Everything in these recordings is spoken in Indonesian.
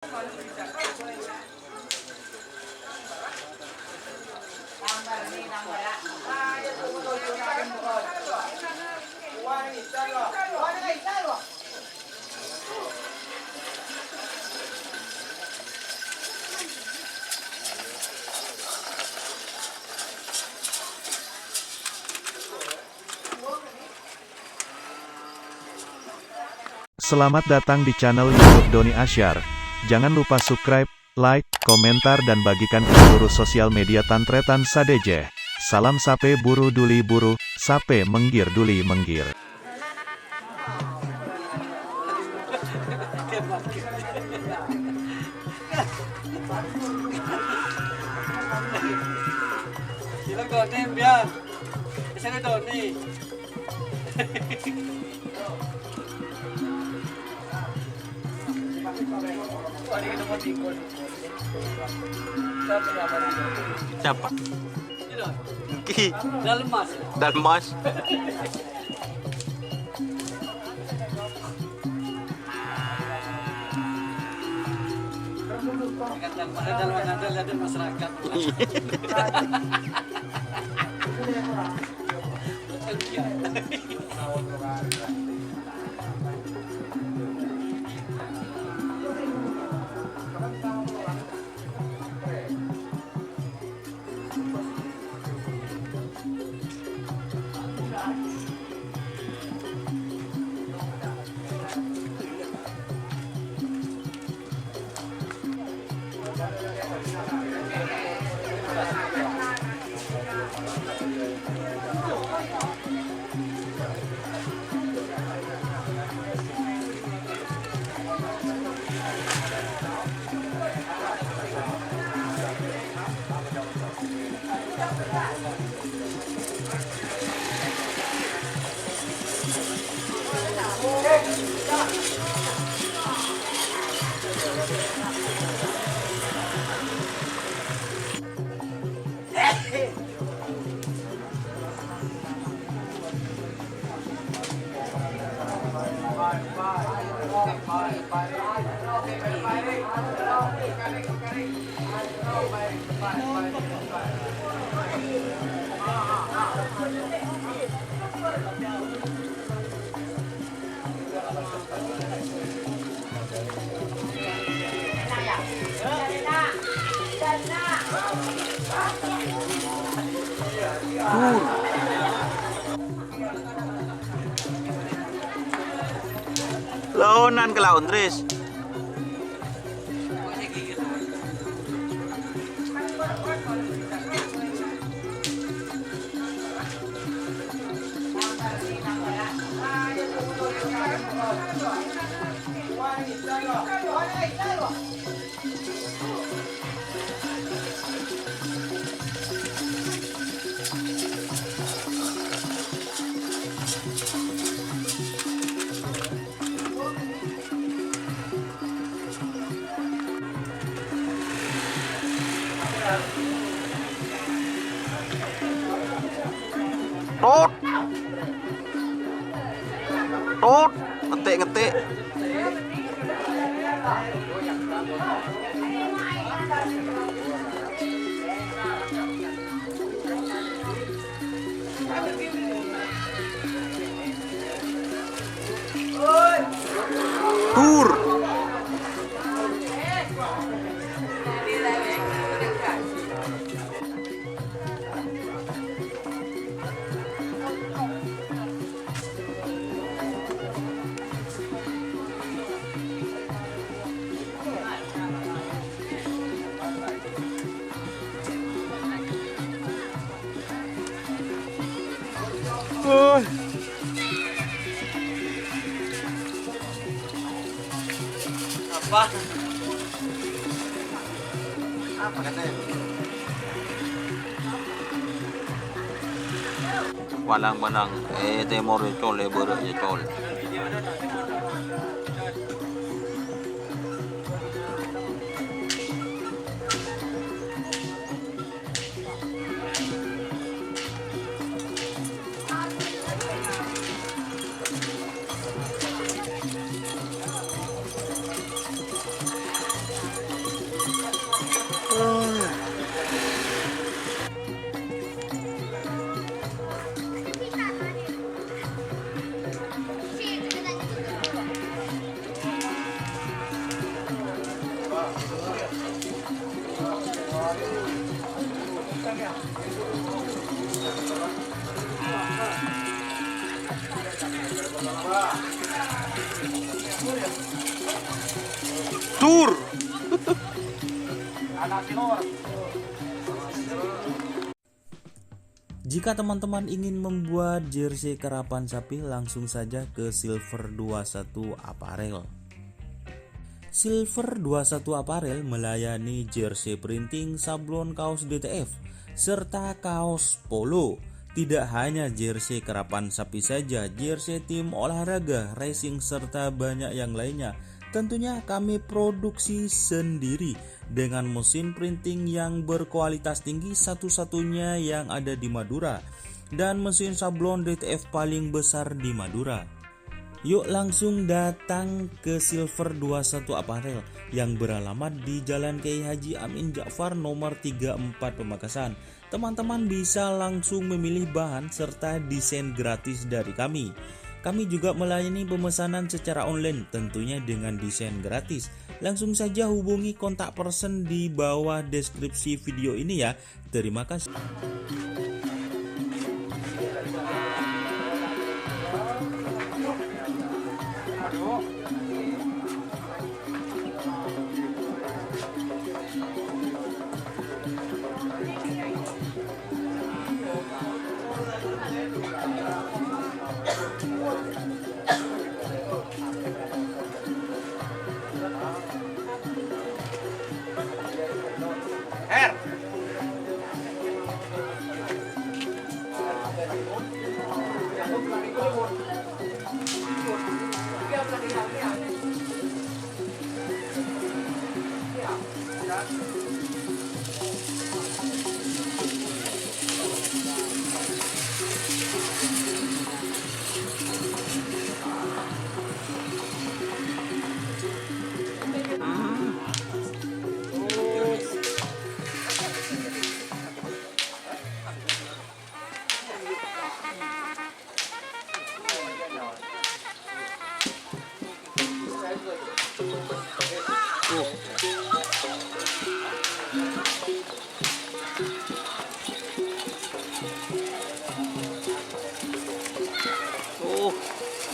Selamat datang di channel YouTube Doni Asyar. Jangan lupa subscribe, like, komentar dan bagikan ke seluruh sosial media Tantretan Sadejeh. Salam sape buru duli buru, sape menggir duli menggir. Sila Doni, biar. Sila Doni. Siapa? Ki Dalmas. Dalmas. Dalmas ada masyarakat. Laonan ke laun Tris. Tut. Tut, ngetik-ngetik. Tur. Apa? Apa katanya? Walang manang temor col bere ya col. Tur. Jika teman-teman ingin membuat jersey karapan sapi, langsung saja ke Silver 21 Apparel. Silver 21 Apparel melayani jersey printing, sablon kaos DTF, serta kaos polo. Tidak hanya jersey karapan sapi saja, jersey tim olahraga, racing, serta banyak yang lainnya. Tentunya kami produksi sendiri dengan mesin printing yang berkualitas tinggi, satu-satunya yang ada di Madura, dan mesin sablon DTF paling besar di Madura. Yuk langsung datang ke Silver 21 Apparel yang beralamat di Jalan Kiai Haji Amin Ja'far nomor 34 Pamekasan. Teman-teman bisa langsung memilih bahan serta desain gratis dari kami. Kami juga melayani pemesanan secara online, tentunya dengan desain gratis. Langsung saja hubungi kontak person di bawah deskripsi video ini ya. Terima kasih.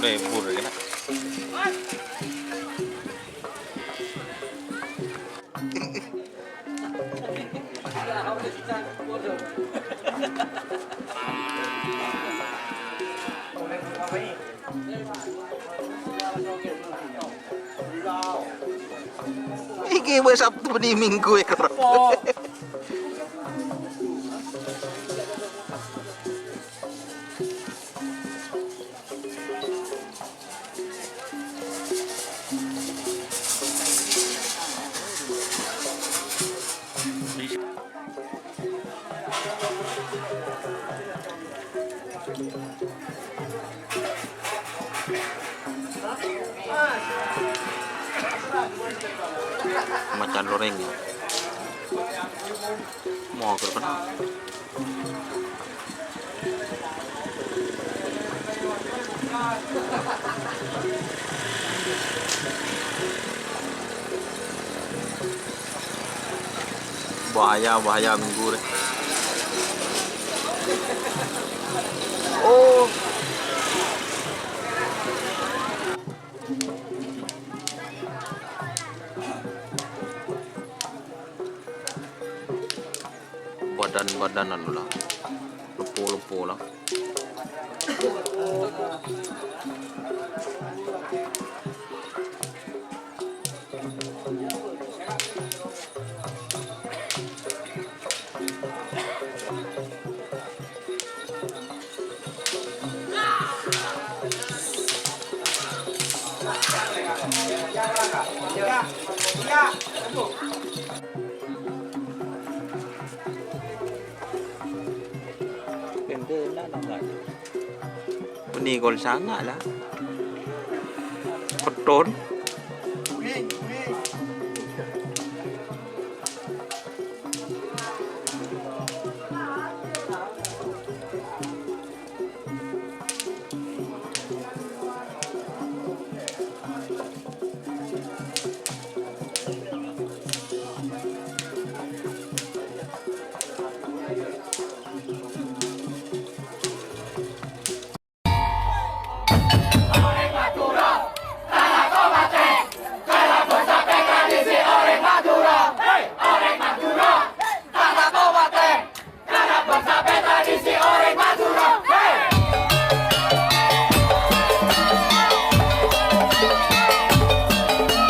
Lebur ya. Iki wis Sabtu beni Minggu ya karo. Macan loreng ya. Mau ke mana? Bahaya Minggu deh. Oh. Badan-badanan lah, lepo-lepo lah. Ini gol sangat lah. Peton.